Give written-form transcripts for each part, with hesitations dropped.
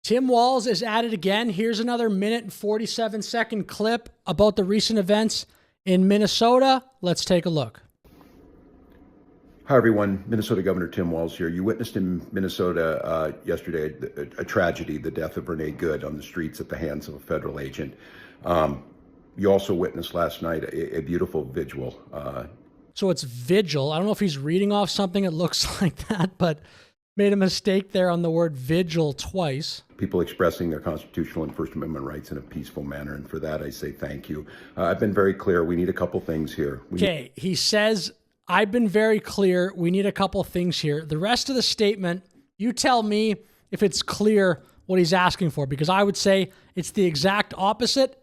Tim Walz is at it again. Here's another minute and 47-second clip about the recent events in Minnesota. Let's take a look. Hi, everyone. Minnesota Governor Tim Walz here. You witnessed in Minnesota yesterday a tragedy, the death of Renee Good on the streets at the hands of a federal agent. You also witnessed last night a beautiful vigil. So it's vigil. I don't know if he's reading off something that looks like that, but made a mistake there on the word vigil twice. People expressing their constitutional and First Amendment rights in a peaceful manner, and for that I say thank you. I've been very clear. We need a couple things here. Okay, he says, I've been very clear. We need a couple things here. The rest of the statement, you tell me if it's clear what he's asking for, because I would say it's the exact opposite.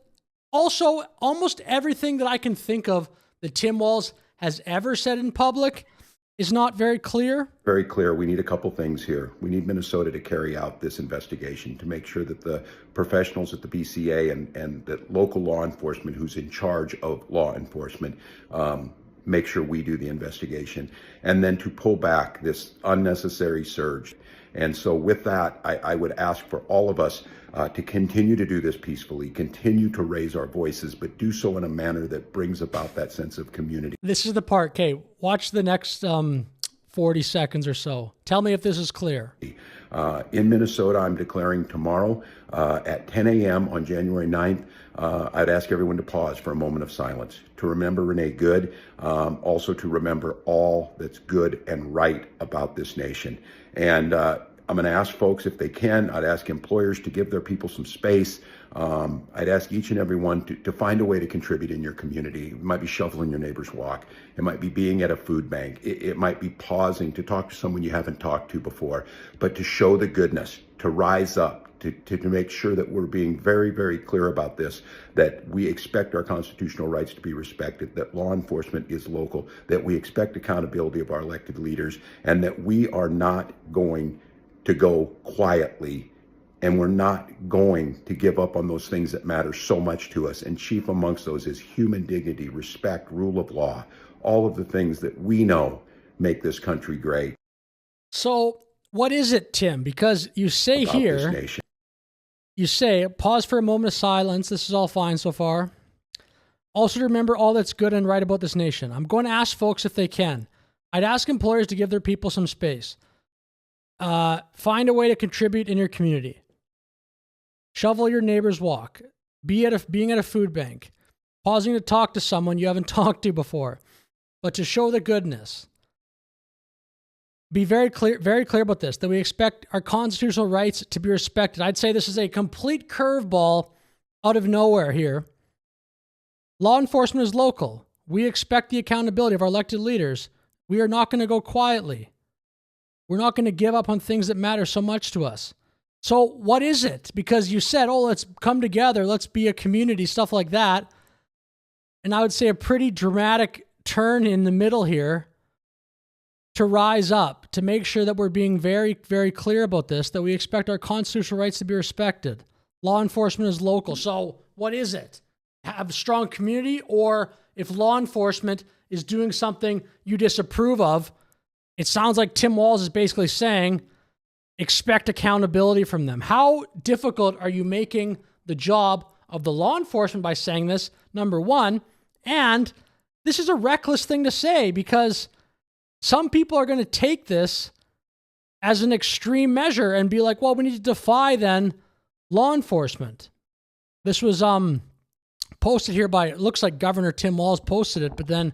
Also, almost everything that I can think of that Tim Walz has ever said in public is not very clear. Very clear. We need a couple things here. We need Minnesota to carry out this investigation to make sure that the professionals at the BCA and the local law enforcement who's in charge of law enforcement make sure we do the investigation, and then to pull back this unnecessary surge. And so with that, I would ask for all of us to continue to do this peacefully, continue to raise our voices, but do so in a manner that brings about that sense of community. This is the part. Okay, watch the next 40 seconds or so. Tell me if this is clear. In Minnesota, I'm declaring tomorrow at 10 a.m. on January 9th, I'd ask everyone to pause for a moment of silence to remember Renee Good, also to remember all that's good and right about this nation. And I'm going to ask folks if they can, I'd ask employers to give their people some space. I'd ask each and every one to find a way to contribute in your community. It might be shoveling your neighbor's walk. It might be being at a food bank. It might be pausing to talk to someone you haven't talked to before, but to show the goodness, to rise up, to make sure that we're being very, very clear about this, that we expect our constitutional rights to be respected, that law enforcement is local, that we expect accountability of our elected leaders, and that we are not going to go quietly, and we're not going to give up on those things that matter so much to us. And chief amongst those is human dignity, respect, rule of law, all of the things that we know make this country great. So what is it, Tim? Because you say About here, this nation. you say, pause for a moment of silence. This is all fine so far. Also to remember all that's good and right about this nation. I'm going to ask folks if they can. I'd ask employers to give their people some space. Find a way to contribute in your community. Shovel your neighbor's walk. Being at a food bank. Pausing to talk to someone you haven't talked to before. But to show the goodness. Be very clear about this, that we expect our constitutional rights to be respected. I'd say this is a complete curveball out of nowhere here. Law enforcement is local. We expect the accountability of our elected leaders. We are not going to go quietly. We're not going to give up on things that matter so much to us. So what is it? Because you said, oh, let's come together. Let's be a community, stuff like that. And I would say a pretty dramatic turn in the middle here to rise up, to make sure that we're being very, very clear about this, that we expect our constitutional rights to be respected. Law enforcement is local. So what is it? Have a strong community? Or if law enforcement is doing something you disapprove of, it sounds like Tim Walz is basically saying, expect accountability from them. How difficult are you making the job of the law enforcement by saying this, number one? And this is a reckless thing to say, because some people are going to take this as an extreme measure and be like, well, we need to defy then law enforcement. This was posted here by, it looks like Governor Tim Walz posted it, but then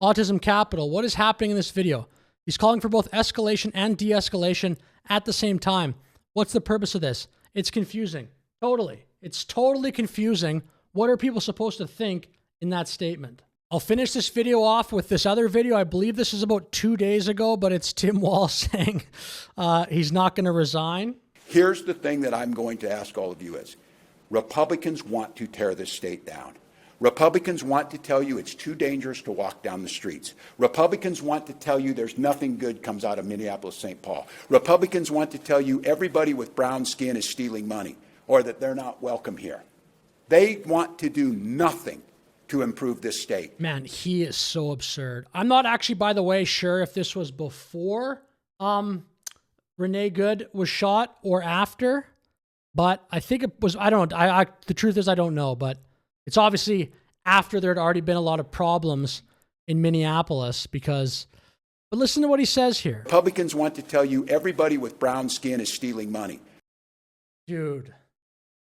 Autism Capital. What is happening in this video? He's calling for both escalation and de-escalation at the same time. What's the purpose of this? It's confusing. Totally. It's totally confusing. What are people supposed to think in that statement? I'll finish this video off with this other video. I believe this is about 2 days ago, but it's Tim Walz saying he's not going to resign. Here's the thing that I'm going to ask all of you is, Republicans want to tear this state down. Republicans want to tell you it's too dangerous to walk down the streets. Republicans want to tell you there's nothing good comes out of Minneapolis, St. Paul. Republicans want to tell you everybody with brown skin is stealing money or that they're not welcome here. They want to do nothing to improve this state. Man, he is so absurd. I'm not actually, by the way, sure if this was before Renee Good was shot or after. But I think it was, I don't know. The truth is I don't know, but it's obviously after there had already been a lot of problems in Minneapolis but listen to what he says here. Republicans want to tell you everybody with brown skin is stealing money. Dude,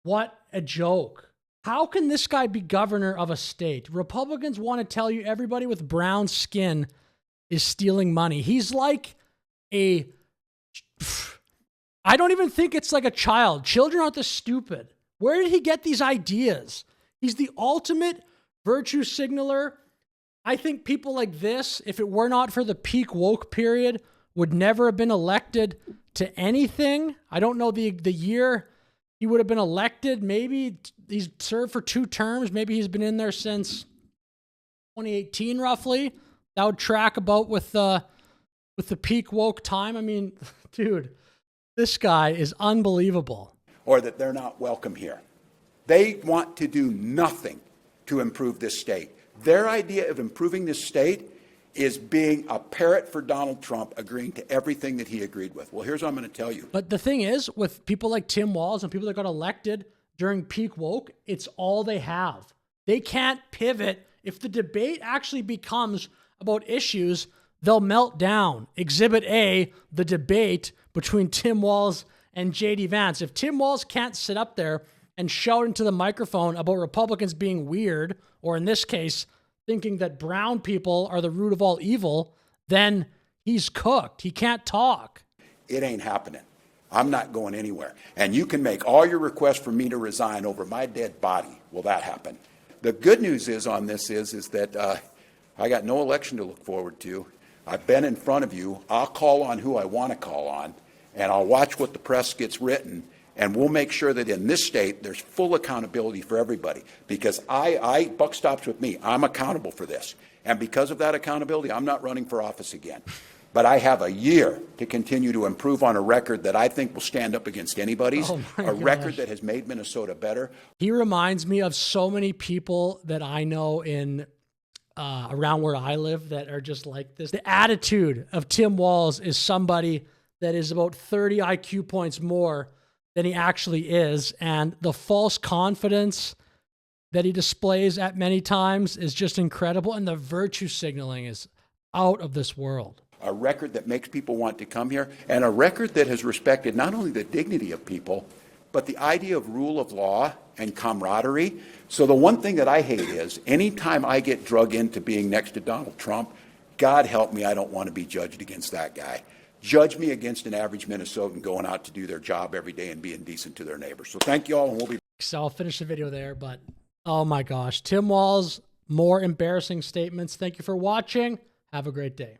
what a joke. How can this guy be governor of a state? Republicans want to tell you everybody with brown skin is stealing money. He's like I don't even think it's like a child. Children aren't this stupid. Where did he get these ideas? He's the ultimate virtue signaler. I think people like this, if it were not for the peak woke period, would never have been elected to anything. I don't know the year he would have been elected. Maybe he's served for 2 terms. Maybe he's been in there since 2018, roughly. That would track about with the peak woke time. I mean, dude, this guy is unbelievable. Or that they're not welcome here. They want to do nothing to improve this state. Their idea of improving this state is being a parrot for Donald Trump, agreeing to everything that he agreed with. Well, here's what I'm going to tell you. But the thing is, with people like Tim Walz and people that got elected during peak woke, it's all they have. They can't pivot. If the debate actually becomes about issues, they'll melt down. Exhibit A, the debate between Tim Walz and J.D. Vance. If Tim Walz can't sit up there and shout into the microphone about Republicans being weird, or in this case, thinking that brown people are the root of all evil, then he's cooked. He can't talk. It ain't happening. I'm not going anywhere. And you can make all your requests for me to resign over my dead body. Will that happen? The good news is on this is that I got no election to look forward to. I've been in front of you. I'll call on who I want to call on, and I'll watch what the press gets written, and we'll make sure that in this state there's full accountability for everybody, because buck stops with me. I'm accountable for this. And because of that accountability, I'm not running for office again. But I have a year to continue to improve on a record that I think will stand up against anybody's, record that has made Minnesota better. He reminds me of so many people that I know in around where I live that are just like this. The attitude of Tim Walz is somebody that is about 30 IQ points more than he actually is. And the false confidence that he displays at many times is just incredible. And the virtue signaling is out of this world. A record that makes people want to come here, and a record that has respected not only the dignity of people, but the idea of rule of law and camaraderie. So the one thing that I hate is anytime I get drug into being next to Donald Trump, God help me, I don't want to be judged against that guy. Judge me against an average Minnesotan going out to do their job every day and being decent to their neighbors. So thank you all, and we'll be. So I'll finish the video there, but oh my gosh, Tim Walz, more embarrassing statements. Thank you for watching. Have a great day.